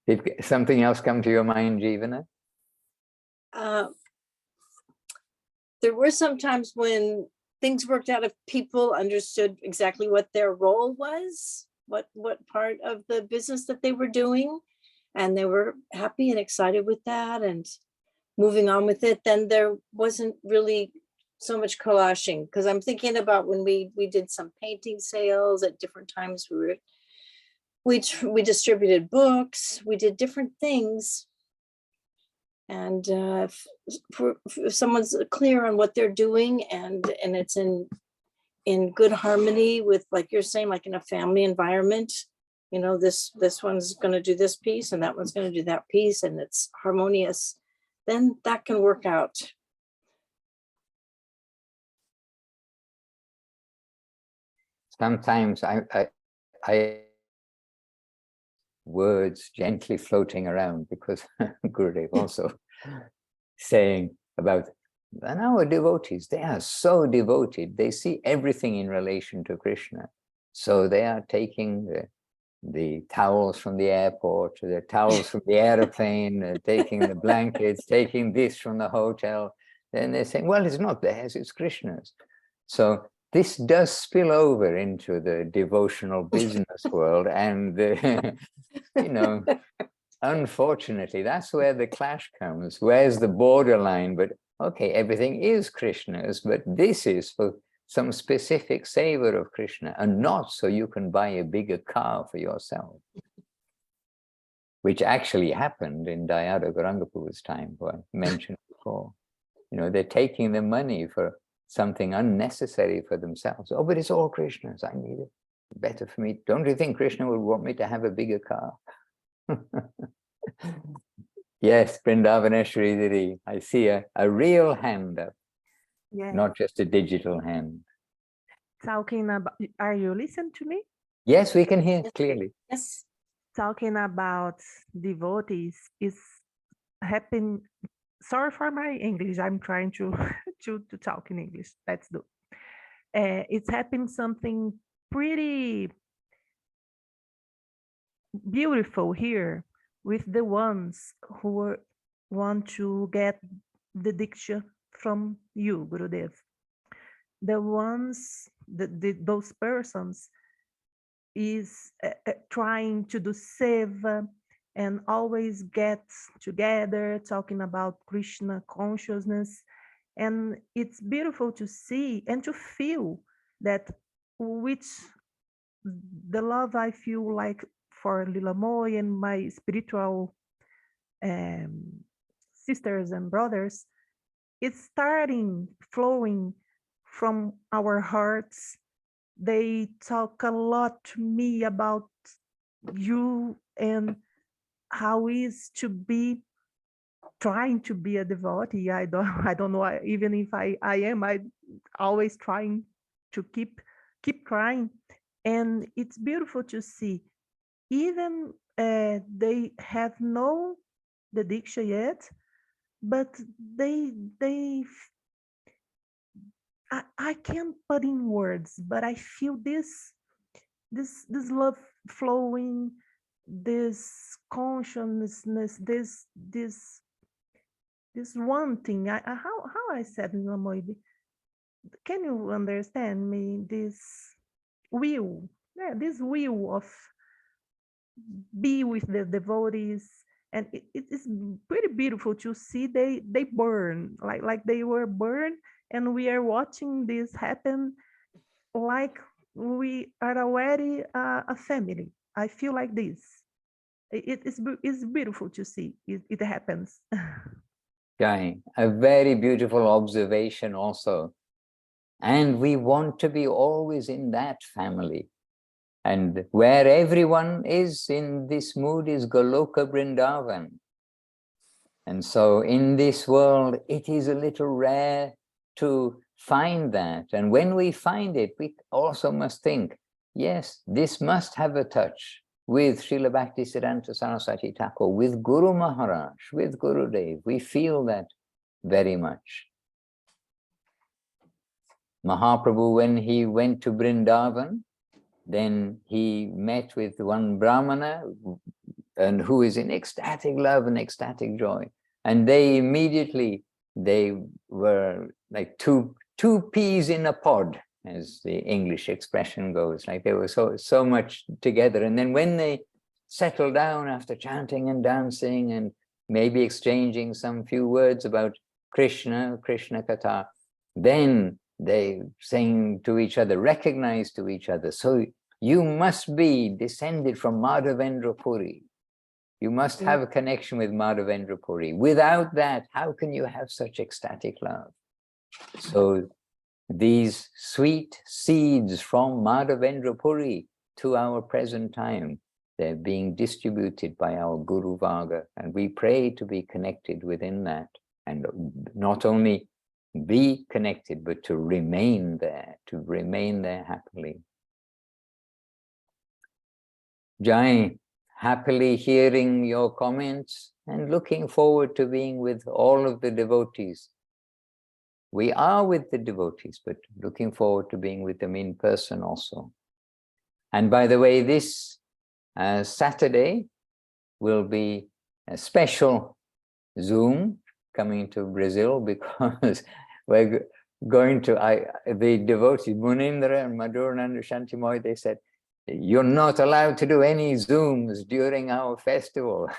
Did something else come to your mind, Jeevana? There were some times when things worked out if people understood exactly what their role was, what part of the business that they were doing, and they were happy and excited with that and moving on with it. Then there wasn't really so much collashing, because I'm thinking about when we did some painting sales at different times. We distributed books, we did different things. And if someone's clear on what they're doing and it's in good harmony with, like you're saying, like in a family environment, you know, this one's going to do this piece and that one's going to do that piece, and it's harmonious, then that can work out. Sometimes I words gently floating around, because Gurudev also saying about, and our devotees, they are so devoted, they see everything in relation to Krishna. So they are taking the towels from the airport, the towels from the airplane, taking the blankets, taking this from the hotel. Then they're saying, well, it's not theirs, it's Krishna's. So this does spill over into the devotional business world, and you know, unfortunately, that's where the clash comes. Where's the borderline? But okay, everything is Krishna's, but this is for some specific savor of Krishna, and not so you can buy a bigger car for yourself, which actually happened in Dayada Gaurangapu's time, who I mentioned before. You know, they're taking the money for something unnecessary for themselves. Oh, but it's all Krishna's, I need it. Better for me. Don't you think Krishna would want me to have a bigger car? Yes, Vrindavaneshwari Didi, I see a real hand up, Yeah. not just a digital hand. Talking about, are you listening to me? Yes, we can hear clearly. Yes. Talking about devotees is happen. Sorry for my English. I'm trying to to talk in English. Let's do. It's happened something pretty beautiful here with the ones who want to get the diksha from you, Gurudev. The ones, those persons is trying to do seva and always get together talking about Krishna consciousness. And it's beautiful to see and to feel that which the love I feel like for Lilamoy and my spiritual sisters and brothers, it's starting flowing from our hearts. They talk a lot to me about you and how is to be trying to be a devotee. I don't know, even if I am, I always trying to keep trying. And it's beautiful to see, even they have no the diksha yet, but I can't put in words, but I feel this love flowing, this consciousness, this one thing. How I said in Lamoide, can you understand me? This will, yeah, this will of be with the devotees, and it is pretty beautiful to see they burn like they were burned, and we are watching this happen like we are already a family. I feel like this. It's beautiful to see it happens. Jai, a very beautiful observation also. And we want to be always in that family. And where everyone is in this mood is Goloka Vrindavan. And so in this world, it is a little rare to find that. And when we find it, we also must think, yes, this must have a touch with Srila Bhaktisiddhanta Saraswati Thakur, with Guru Maharaj, with Gurudev. We feel that very much. Mahaprabhu, when he went to Vrindavan, then he met with one Brahmana and who is in ecstatic love and ecstatic joy. And they immediately, they were like two peas in a pod, as the English expression goes. Like they were so much together. And then when they settled down after chanting and dancing and maybe exchanging some few words about Krishna Katha, then they sang to each other, recognized to each other. So you must be descended from Madhavendra Puri. You must have a connection with Madhavendra Puri. Without that, how can you have such ecstatic love? So these sweet seeds from Madhavendra Puri to our present time, they're being distributed by our Guru Varga, and we pray to be connected within that, and not only be connected, but to remain there happily. Jai, happily hearing your comments and looking forward to being with all of the devotees. We are with the devotees, but looking forward to being with them in person also. And by the way, this Saturday will be a special Zoom coming to Brazil, because we're going to, the devotees, Munindra and Madhurananda Shantimoi, they said, you're not allowed to do any Zooms during our festival.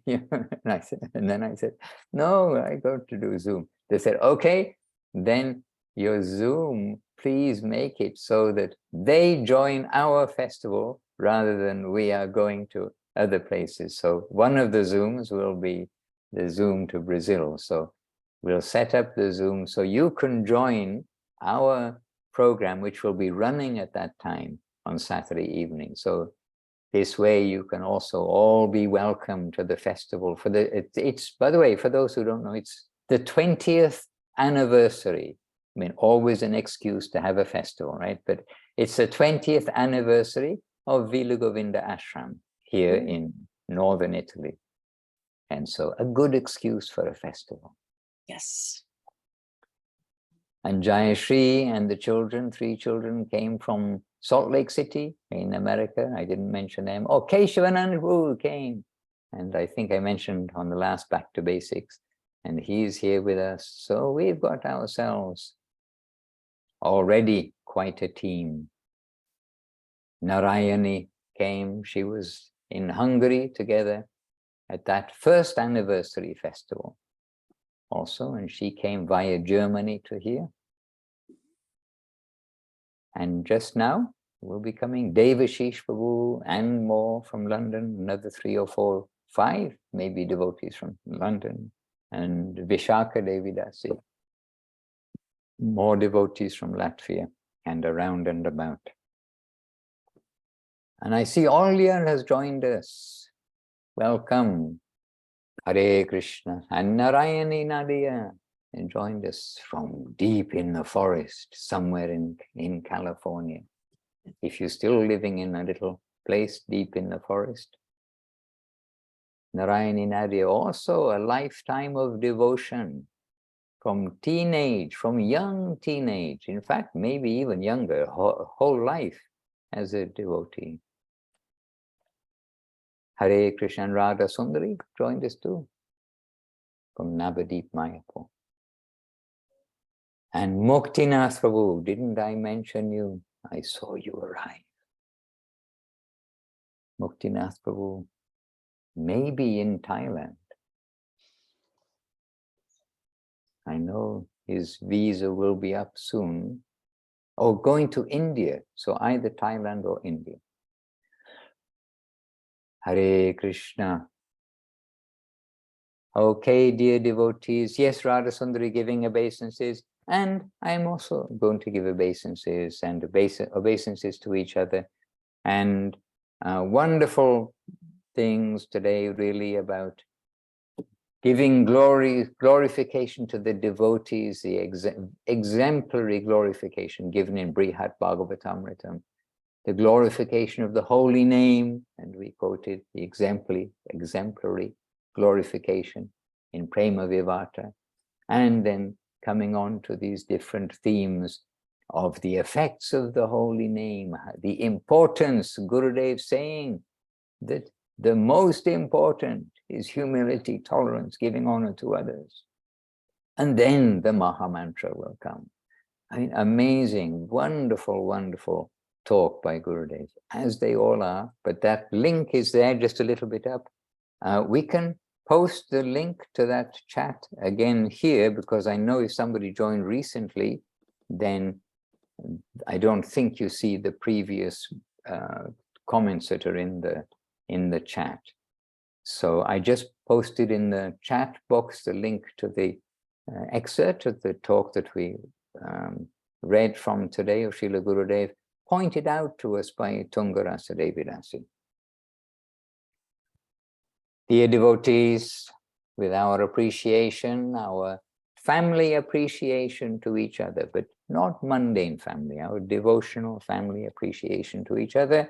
And then I said, no, I go to do Zoom. They said, okay, then your Zoom, please make it so that they join our festival rather than we are going to other places. So one of the Zooms will be the Zoom to Brazil. So we'll set up the Zoom so you can join our program, which will be running at that time on Saturday evening. So this way you can also all be welcome to the festival. For it's by the way, for those who don't know, it's the 20th anniversary. I mean, always an excuse to have a festival, right? But it's the 20th anniversary of Vila Govinda Ashram here in northern Italy. And so a good excuse for a festival. Yes. And Jayashri and the children, 3 children, came from Salt Lake City in America. I didn't mention them. Oh, Keshavanand came. And I think I mentioned on the last Back to Basics. And he's here with us. So we've got ourselves already quite a team. Narayani came. She was in Hungary together at that first anniversary festival also. And she came via Germany to here. And just now, will be coming Devashish Prabhu and more from London, another 3 or 4, 5 maybe devotees from London, and Vishaka Devidasi, more devotees from Latvia and around and about. And I see Olya has joined us. Welcome. Hare Krishna. And Narayani Nadia and joined us from deep in the forest, somewhere in California. If you're still living in a little place deep in the forest. Narayani Nadia, also a lifetime of devotion from teenage, from young teenage, in fact, maybe even younger, whole life as a devotee. Hare Krishna and Radha Sundari joined us too, from Navadip Mayapur. And Muktinath Prabhu, didn't I mention you? I saw you arrive. Muktinath Prabhu, maybe in Thailand. I know his visa will be up soon. Or going to India, so either Thailand or India. Hare Krishna. Okay, dear devotees, yes, Radha Sundari giving obeisances, and I'm also going to give obeisances and obeisances to each other. And wonderful things today really about giving glorification to the devotees, the exemplary glorification given in Brihat Bhagavatamritam. the glorification of the holy name, and we quoted the exemplary glorification in Prema Vivata, and then coming on to these different themes of the effects of the holy name, the importance, Gurudev saying that the most important is humility, tolerance, giving honor to others. And then the Maha Mantra will come. I mean, amazing, wonderful, wonderful talk by Gurudev, as they all are. But that link is there just a little bit up. We can post the link to that chat again here, because I know if somebody joined recently, then I don't think you see the previous comments that are in the chat. So I just posted in the chat box the link to the excerpt of the talk that we read from today of Srila Gurudev, pointed out to us by Tungarasa Devidasi. Dear devotees, with our appreciation, our family appreciation to each other, but not mundane family, our devotional family appreciation to each other,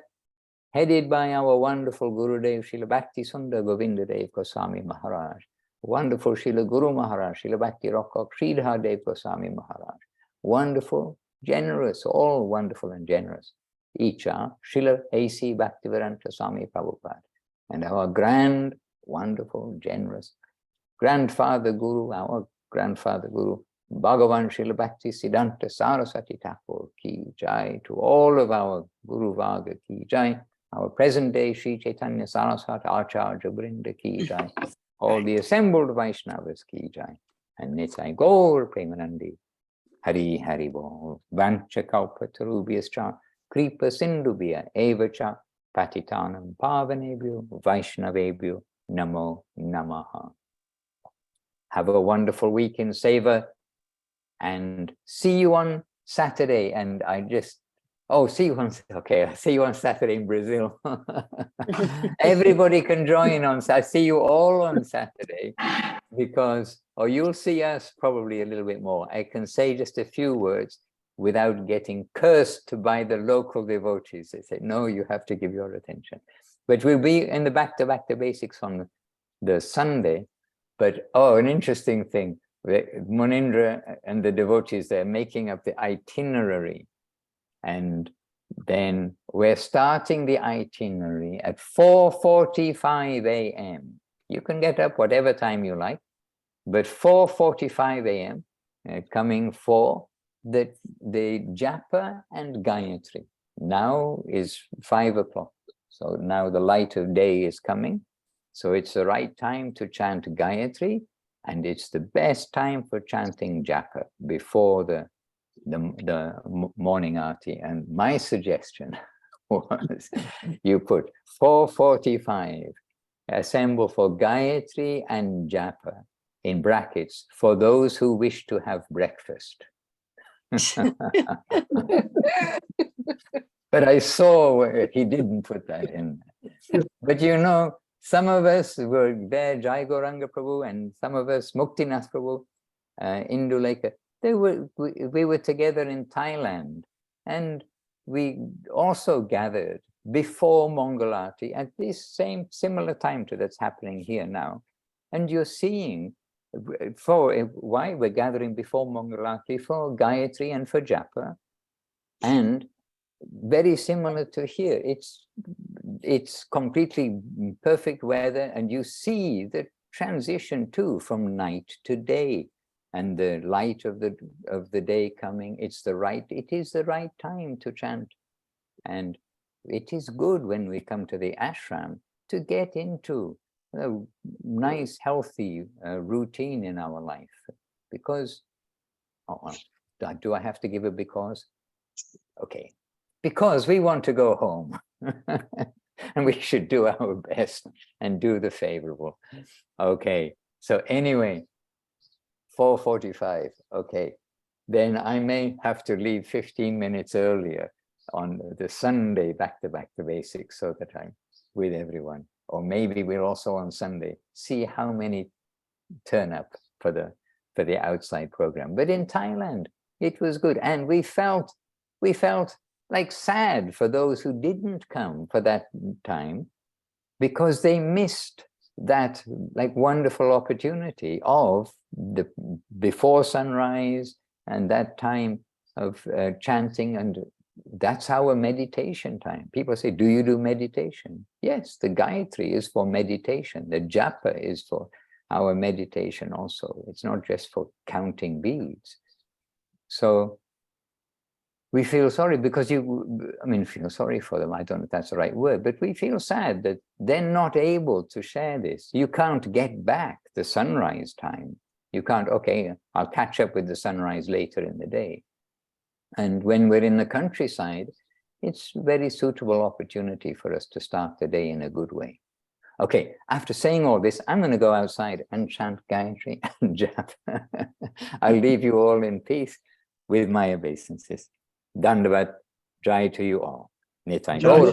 headed by our wonderful Gurudev, Srila Bhakti Sundar Govindadev Goswami Maharaj, wonderful Srila Guru Maharaj, Srila Bhakti Rockok Sridhar Dev Goswami Maharaj, wonderful, generous, all wonderful and generous. Each are Srila A.C. Bhaktivedanta Swami Prabhupada, and our grand, wonderful, generous grandfather Guru, our grandfather Guru, Bhagavan Srila Bhakti Siddhanta Saraswati Thakur ki jai, to all of our Guru Varga ki jai, our present day Sri Chaitanya Saraswati Acharya Brinda ki jai, all the assembled Vaishnavas ki jai, and Nitai Gaur Premanandi, Hari Hari Bol, Vancha Kalpatarubhyascha, Kripa Sindhubhya Evacha, Patitanam Pavanebhyo, Vaishnavebhyo, Namo Namaha. Have a wonderful week in Seva, and see you on Saturday. And I just, see you on Saturday in Brazil. Everybody can join on Saturday. I see you all on Saturday, because, you'll see us probably a little bit more. I can say just a few words without getting cursed by the local devotees. They say, no, you have to give your attention. But we'll be in the back to basics on the Sunday. But, an interesting thing, Munindra and the devotees, they're making up the itinerary. And then we're starting the itinerary at 4:45 a.m. You can get up whatever time you like, but 4:45 a.m. Coming for the Japa and Gayatri. Now is 5 o'clock. So now the light of day is coming. So it's the right time to chant Gayatri, and it's the best time for chanting Japa before the morning arti. And my suggestion was you put 4:45, assemble for Gayatri and Japa, in brackets, for those who wish to have breakfast. But I saw where he didn't put that in. But you know, some of us were there, Jai Gauranga Prabhu, and some of us, Muktinath Prabhu, Indulekha, we were together in Thailand, and we also gathered before Mangalarti at this same similar time to that's happening here now. And you're seeing why we're gathering before Mangalarti, for Gayatri and for Japa, and very similar to here. It's completely perfect weather, and you see the transition too from night to day, and the light of the day coming. It is the right time to chant, and it is good when we come to the ashram to get into a nice, healthy routine in our life. Because, do I have to give a because? Okay, because we want to go home. And we should do our best and do the favorable. Okay, so anyway, 4:45, okay. Then I may have to leave 15 minutes earlier on the Sunday back to basics, so that I'm with everyone. Or maybe we're also on Sunday, see how many turn up for the outside program. But in Thailand, it was good. And we felt like sad for those who didn't come for that time, because they missed that like wonderful opportunity of the before sunrise and that time of chanting. And that's our meditation time. People say, do you do meditation? Yes, the Gayatri is for meditation. The Japa is for our meditation also. It's not just for counting beads. So we feel sorry because feel sorry for them. I don't know if that's the right word, but we feel sad that they're not able to share this. You can't get back the sunrise time. You can't, okay, I'll catch up with the sunrise later in the day. And when we're in the countryside, it's a very suitable opportunity for us to start the day in a good way. Okay, after saying all this, I'm going to go outside and chant Gayatri and Japa. I'll leave you all in peace with my obeisances. Dandavat, Jai to you all. Nitai Gaur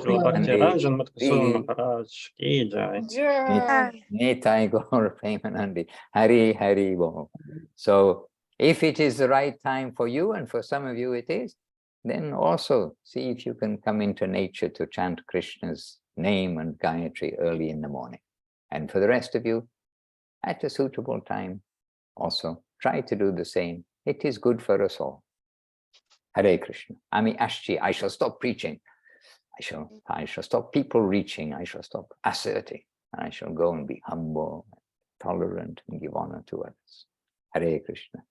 Nitai Gaur Premanandi. Hari Hari Bo. So if it is the right time for you, and for some of you it is, then also see if you can come into nature to chant Krishna's name and Gayatri early in the morning. And for the rest of you, at a suitable time, also try to do the same. It is good for us all. Hare Krishna. Ami Ashti, I shall stop preaching. I shall stop people reaching. I shall stop asserting. And I shall go and be humble, tolerant, and give honor to others. Hare Krishna.